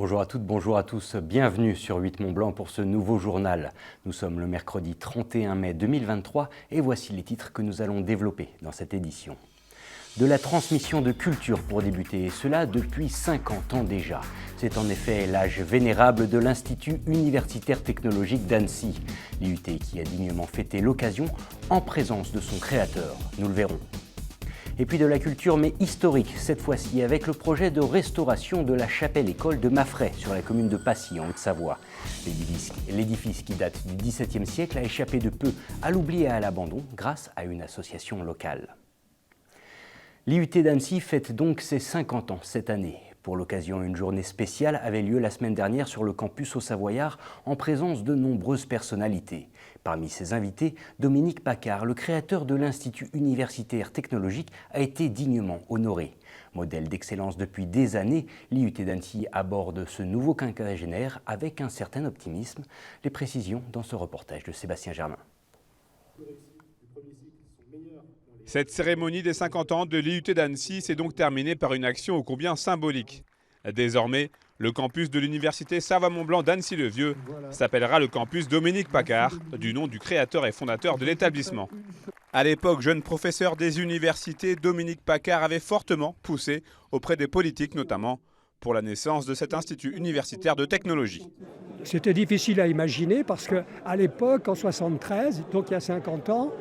Bonjour à toutes, bonjour à tous, bienvenue sur 8 Mont Blanc pour ce nouveau journal. Nous sommes le mercredi 31 mai 2023 et voici les titres que nous allons développer dans cette édition. De la transmission de culture pour débuter, et cela depuis 50 ans déjà. C'est en effet l'âge vénérable de l'Institut universitaire technologique d'Annecy, l'IUT qui a dignement fêté l'occasion en présence de son créateur. Nous le verrons. Et puis de la culture, mais historique, cette fois-ci, avec le projet de de la chapelle-école de Maffray, sur la commune de Passy, en Haute-Savoie. L'édifice qui date du XVIIe siècle a échappé de peu à l'oubli et à l'abandon grâce à une association locale. L'IUT d'Annecy fête donc ses 50 ans cette année. Pour l'occasion, une journée spéciale avait lieu la semaine dernière sur le campus au Savoyard en présence de nombreuses personnalités. Parmi ses invités, Dominique Paccard, le créateur de l'Institut universitaire technologique, a été dignement honoré. Modèle d'excellence depuis des années, l'IUT d'Annecy aborde ce nouveau quinquagénaire avec un certain optimisme. Les précisions dans ce reportage de Sébastien Germain. Cette cérémonie des 50 ans de l'IUT d'Annecy s'est donc terminée par une action ô combien symbolique. Désormais, le campus de l'université Savoie-Mont-Blanc d'Annecy-le-Vieux s'appellera le campus Dominique Paccard, du nom du créateur et fondateur de l'établissement. À l'époque, jeune professeur des universités, Dominique Paccard avait fortement poussé auprès des politiques notamment pour la naissance de cet institut universitaire de technologie. C'était difficile à imaginer parce qu'à l'époque, en 1973, donc il y a 50 ans,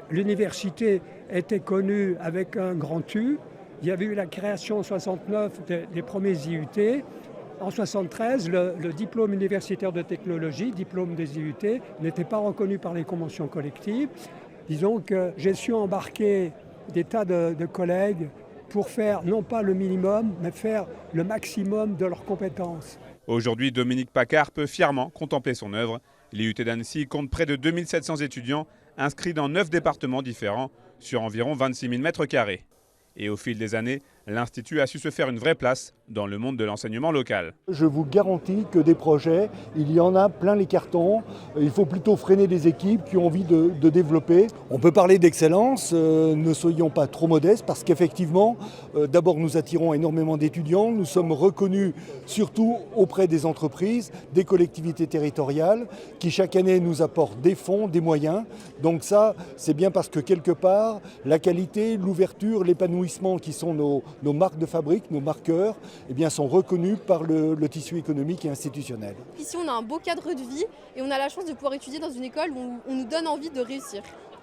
l'université était connue avec un grand U. Il y avait eu la création en 1969 des premiers IUT. En 1973, le diplôme universitaire de technologie, diplôme des IUT, n'était pas reconnu par les conventions collectives. Disons que j'ai su embarquer des tas de collègues pour faire non pas le minimum, mais faire le maximum de leurs compétences. Aujourd'hui, Dominique Paccard peut fièrement contempler son œuvre. L'IUT d'Annecy compte près de 2700 étudiants inscrits dans 9 départements différents sur environ 26 000 mètres carrés. Et au fil des années, l'Institut a su se faire une vraie place dans le monde de l'enseignement local. Je vous garantis que des projets, il y en a plein les cartons. Il faut plutôt freiner les équipes qui ont envie de développer. On peut parler d'excellence, ne soyons pas trop modestes parce qu'effectivement, d'abord nous attirons énormément d'étudiants. Nous sommes reconnus surtout auprès des entreprises, des collectivités territoriales qui chaque année nous apportent des fonds, des moyens. Donc ça, c'est bien parce que quelque part, la qualité, l'ouverture, l'épanouissement qui sont nos marques de fabrique, nos marqueurs, eh bien, sont reconnus par le tissu économique et institutionnel. Ici, on a un beau cadre de vie et on a la chance de pouvoir étudier dans une école où on nous donne envie de réussir.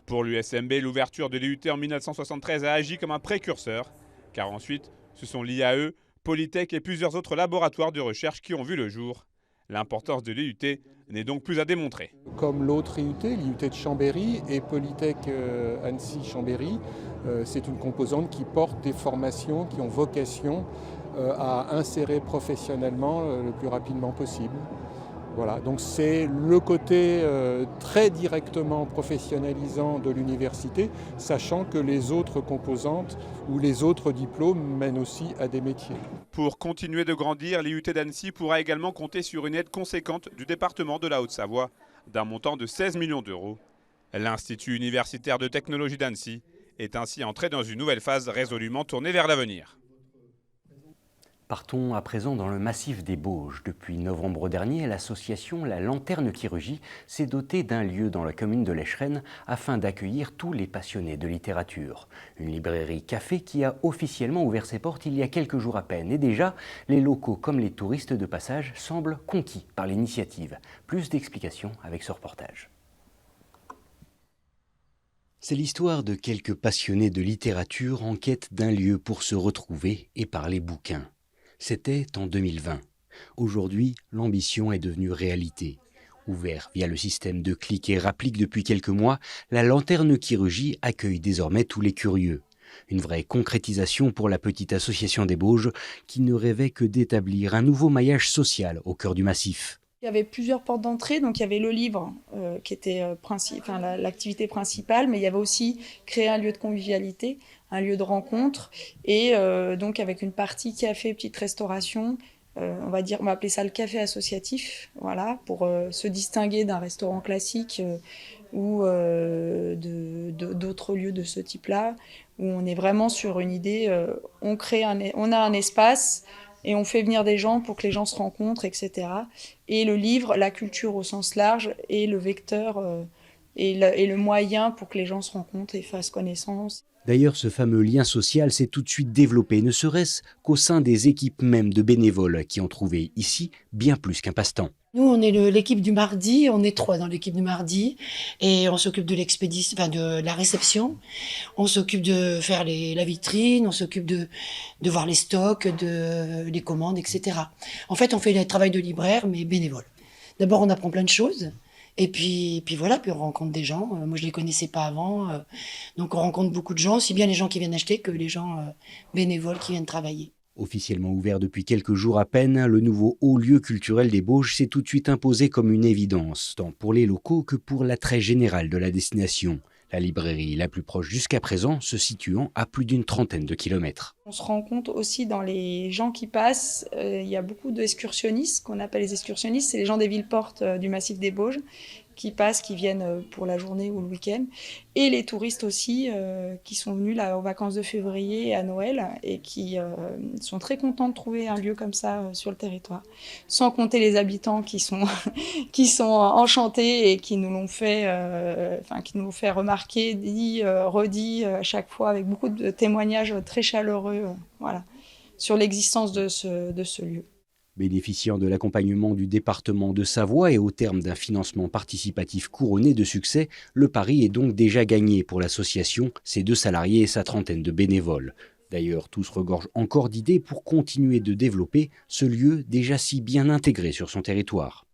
Pour l'USMB, l'ouverture de l'IUT en 1973 a agi comme un précurseur, car ensuite, ce sont l'IAE, Polytech et plusieurs autres laboratoires de recherche qui ont vu le jour. L'importance de l'IUT n'est donc plus à démontrer. Comme l'autre IUT, l'IUT de Chambéry et Polytech Annecy-Chambéry, c'est une composante qui porte des formations qui ont vocation à insérer professionnellement le plus rapidement possible. Voilà, donc c'est le côté très directement professionnalisant de l'université, sachant que les autres composantes ou les autres diplômes mènent aussi à des métiers. Pour continuer de grandir, l'IUT d'Annecy pourra également compter sur une aide conséquente du département de la Haute-Savoie, d'un montant de 16 millions d'euros. L'Institut universitaire de technologie d'Annecy est ainsi entré dans une nouvelle phase résolument tournée vers l'avenir. Partons à présent dans le massif des Bauges. Depuis novembre dernier, l'association La Lanterne Chirurgie s'est dotée d'un lieu dans la commune de l'Echerenne afin d'accueillir tous les passionnés de littérature. Une librairie café qui a officiellement ouvert ses portes il y a quelques jours à peine. Et déjà, les locaux comme les touristes de passage semblent conquis par l'initiative. Plus d'explications avec ce reportage. C'est l'histoire de quelques passionnés de littérature en quête d'un lieu pour se retrouver et parler bouquins. C'était en 2020. Aujourd'hui, l'ambition est devenue réalité. Ouvert via le système de clic et rapplique depuis quelques mois, la Lanterne Chirurgie accueille désormais tous les curieux. Une vraie concrétisation pour la petite association des Bauges qui ne rêvait que d'établir un nouveau maillage social au cœur du massif. Il y avait plusieurs portes d'entrée, donc il y avait le livre qui était l'activité principale, mais il y avait aussi créer un lieu de convivialité, un lieu de rencontre, et donc avec une partie café, petite restauration, on va appeler ça le café associatif, voilà, pour se distinguer d'un restaurant classique ou d'autres lieux de ce type-là, où on est vraiment sur une idée, on a un espace Et on fait venir des gens pour que les gens se rencontrent, etc. Et le livre, la culture au sens large, est le vecteur et le moyen pour que les gens se rencontrent et fassent connaissance. D'ailleurs, ce fameux lien social s'est tout de suite développé, ne serait-ce qu'au sein des équipes même de bénévoles qui ont trouvé ici bien plus qu'un passe-temps. Nous, on est l'équipe du mardi, on est 3 dans l'équipe du mardi et on s'occupe de l'expédition, enfin de la réception, on s'occupe de faire la vitrine, on s'occupe de voir les stocks, les commandes, etc. En fait, on fait le travail de libraire mais bénévole. D'abord, on apprend plein de choses. Et puis voilà, puis on rencontre des gens. Moi, je les connaissais pas avant. Donc, on rencontre beaucoup de gens, aussi bien les gens qui viennent acheter que les gens bénévoles qui viennent travailler. Officiellement ouvert depuis quelques jours à peine, le nouveau haut lieu culturel des Bauges s'est tout de suite imposé comme une évidence, tant pour les locaux que pour l'attrait général de la destination. La librairie la plus proche jusqu'à présent se situant à plus d'une trentaine de kilomètres. On se rend compte aussi dans les gens qui passent, il y a beaucoup d'excursionnistes, qu'on appelle les excursionnistes, c'est les gens des Villeportes du massif des Bauges, qui passent, qui viennent pour la journée ou le week-end, et les touristes aussi qui sont venus là aux vacances de février et à Noël et qui sont très contents de trouver un lieu comme ça sur le territoire. Sans compter les habitants qui sont enchantés et qui nous l'ont fait, remarquer, dit, redit à chaque fois avec beaucoup de témoignages très chaleureux, voilà, sur l'existence de ce lieu. Bénéficiant de l'accompagnement du département de Savoie et au terme d'un financement participatif couronné de succès, le pari est donc déjà gagné pour l'association, ses 2 salariés et sa trentaine de bénévoles. D'ailleurs, tous regorgent encore d'idées pour continuer de développer ce lieu déjà si bien intégré sur son territoire.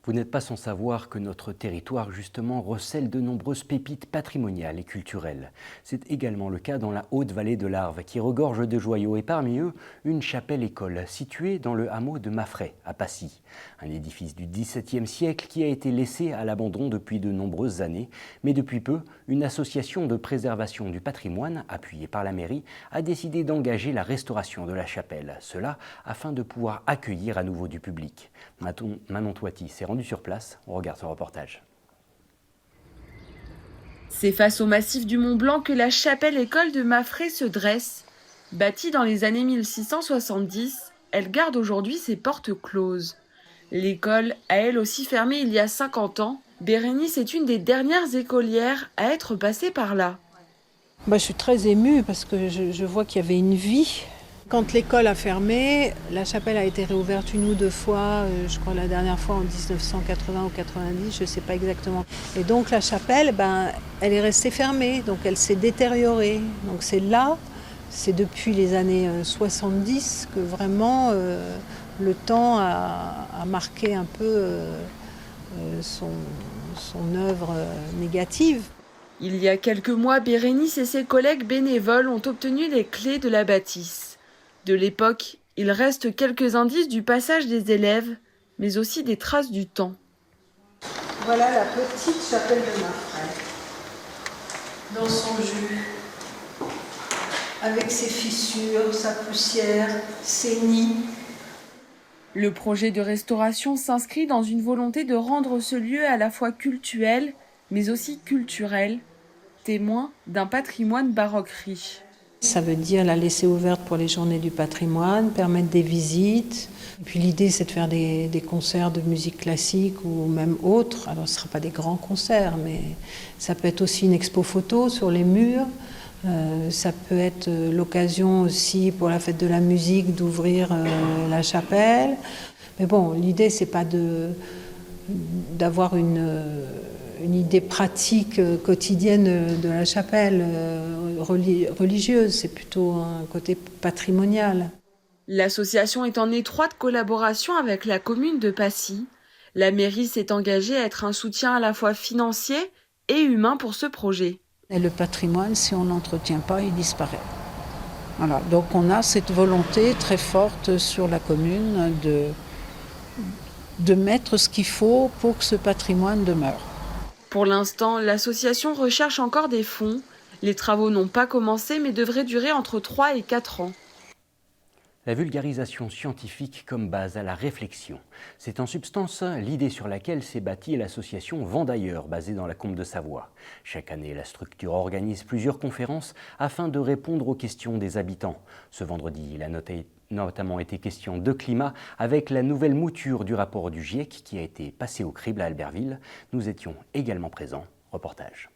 Vous n'êtes pas sans savoir que notre territoire, justement, recèle de nombreuses pépites patrimoniales et culturelles. C'est également le cas dans la haute vallée de l'Arve, qui regorge de joyaux, et parmi eux, une chapelle-école située dans le hameau de Maffray, à Passy. Un édifice du XVIIe siècle qui a été laissé à l'abandon depuis de nombreuses années, mais depuis peu, une association de préservation du patrimoine, appuyée par la mairie, a décidé d'engager la restauration de la chapelle. Cela afin de pouvoir accueillir à nouveau du public. Manon Toiti s'est rendu sur place, on regarde son reportage. C'est face au massif du Mont Blanc que la chapelle-école de Maffray se dresse. Bâtie dans les années 1670, elle garde aujourd'hui ses portes closes. L'école a elle aussi fermé il y a 50 ans. Bérénice est une des dernières écolières à être passée par là. Je suis très émue parce que je vois qu'il y avait une vie. Quand l'école a fermé, la chapelle a été réouverte 1 ou 2 fois, je crois la dernière fois en 1980 ou 90, je ne sais pas exactement. Et donc la chapelle, elle est restée fermée, donc elle s'est détériorée. Donc c'est depuis les années 70 que vraiment le temps a marqué un peu son œuvre négative. Il y a quelques mois, Bérénice et ses collègues bénévoles ont obtenu les clés de la bâtisse. De l'époque, il reste quelques indices du passage des élèves, mais aussi des traces du temps. Voilà la petite chapelle de Maffray, dans son jus, avec ses fissures, sa poussière, ses nids. Le projet de restauration s'inscrit dans une volonté de rendre ce lieu à la fois cultuel, mais aussi culturel, témoin d'un patrimoine baroque riche. Ça veut dire la laisser ouverte pour les journées du patrimoine, permettre des visites. Et puis l'idée, c'est de faire des concerts de musique classique ou même autres. Alors ce ne sera pas des grands concerts, mais ça peut être aussi une expo photo sur les murs. Ça peut être l'occasion aussi pour la fête de la musique d'ouvrir la chapelle. Mais bon, l'idée, c'est pas d'avoir une idée pratique quotidienne de la chapelle religieuse, c'est plutôt un côté patrimonial. L'association est en étroite collaboration avec la commune de Passy. La mairie s'est engagée à être un soutien à la fois financier et humain pour ce projet. Et le patrimoine, si on n'entretient pas, il disparaît. Voilà. Donc on a cette volonté très forte sur la commune de mettre ce qu'il faut pour que ce patrimoine demeure. Pour l'instant, l'association recherche encore des fonds. Les travaux n'ont pas commencé mais devraient durer entre 3 et 4 ans. La vulgarisation scientifique comme base à la réflexion. C'est en substance l'idée sur laquelle s'est bâtie l'association Vent d'ailleurs, basée dans la Combe de Savoie. Chaque année, la structure organise plusieurs conférences afin de répondre aux questions des habitants. Ce vendredi, il a notamment été question de climat avec la nouvelle mouture du rapport du GIEC qui a été passé au crible à Albertville. Nous étions également présents. Reportage.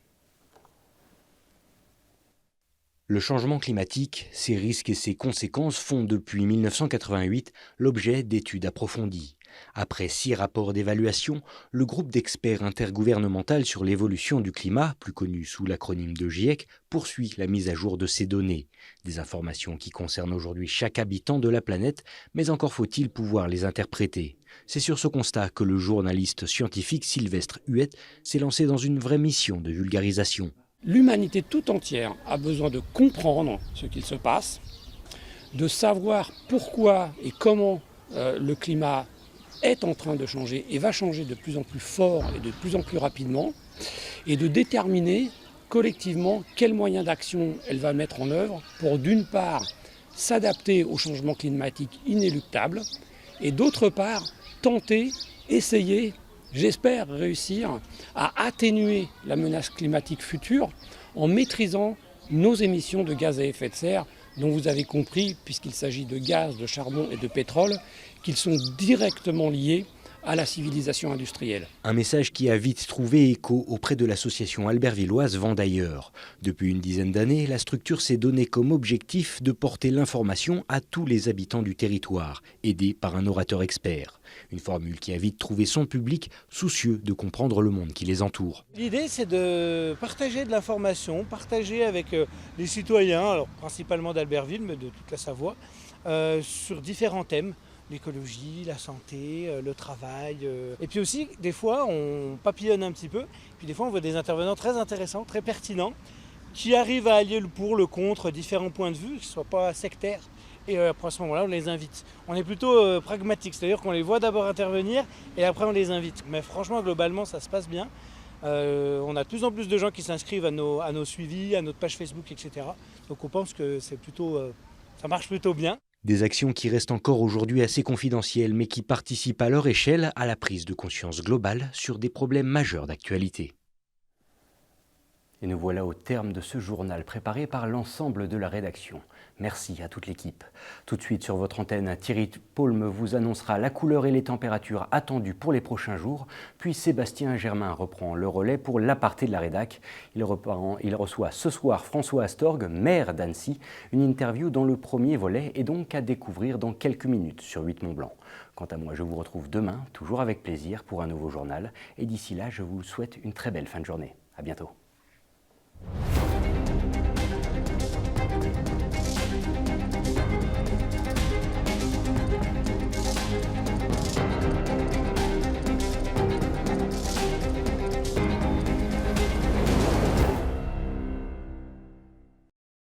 Le changement climatique, ses risques et ses conséquences font depuis 1988 l'objet d'études approfondies. Après 6 rapports d'évaluation, le groupe d'experts intergouvernemental sur l'évolution du climat, plus connu sous l'acronyme de GIEC, poursuit la mise à jour de ces données. Des informations qui concernent aujourd'hui chaque habitant de la planète, mais encore faut-il pouvoir les interpréter. C'est sur ce constat que le journaliste scientifique Sylvestre Huette s'est lancé dans une vraie mission de vulgarisation. L'humanité tout entière a besoin de comprendre ce qu'il se passe, de savoir pourquoi et comment le climat est en train de changer et va changer de plus en plus fort et de plus en plus rapidement, et de déterminer collectivement quels moyens d'action elle va mettre en œuvre pour d'une part s'adapter au changement climatique inéluctable et d'autre part tenter, essayer, j'espère réussir à atténuer la menace climatique future en maîtrisant nos émissions de gaz à effet de serre, dont vous avez compris, puisqu'il s'agit de gaz, de charbon et de pétrole, qu'ils sont directement liés à la civilisation industrielle. Un message qui a vite trouvé écho auprès de l'association albertvilloise Vent d'ailleurs. Depuis une dizaine d'années, la structure s'est donnée comme objectif de porter l'information à tous les habitants du territoire, aidés par un orateur expert. Une formule qui a vite trouvé son public, soucieux de comprendre le monde qui les entoure. L'idée, c'est de partager de l'information, partager avec les citoyens, alors principalement d'Albertville, mais de toute la Savoie, sur différents thèmes. L'écologie, la santé, le travail. Et puis aussi, des fois, on papillonne un petit peu. Puis des fois, on voit des intervenants très intéressants, très pertinents, qui arrivent à allier le pour, le contre, différents points de vue, qui ne soient pas sectaires. Et après, à ce moment-là, on les invite. On est plutôt pragmatique, c'est-à-dire qu'on les voit d'abord intervenir et après, on les invite. Mais franchement, globalement, ça se passe bien. On a de plus en plus de gens qui s'inscrivent à nos suivis, à notre page Facebook, etc. Donc on pense que c'est plutôt, ça marche plutôt bien. Des actions qui restent encore aujourd'hui assez confidentielles, mais qui participent à leur échelle à la prise de conscience globale sur des problèmes majeurs d'actualité. Et nous voilà au terme de ce journal préparé par l'ensemble de la rédaction. Merci à toute l'équipe. Tout de suite sur votre antenne, Thierry Paulme vous annoncera la couleur et les températures attendues pour les prochains jours. Puis Sébastien Germain reprend le relais pour l'aparté de la rédac. Il reçoit ce soir François Astorg, maire d'Annecy. Une interview dont le premier volet est donc à découvrir dans quelques minutes sur 8 Mont-Blanc. Quant à moi, je vous retrouve demain, toujours avec plaisir, pour un nouveau journal. Et d'ici là, je vous souhaite une très belle fin de journée. À bientôt.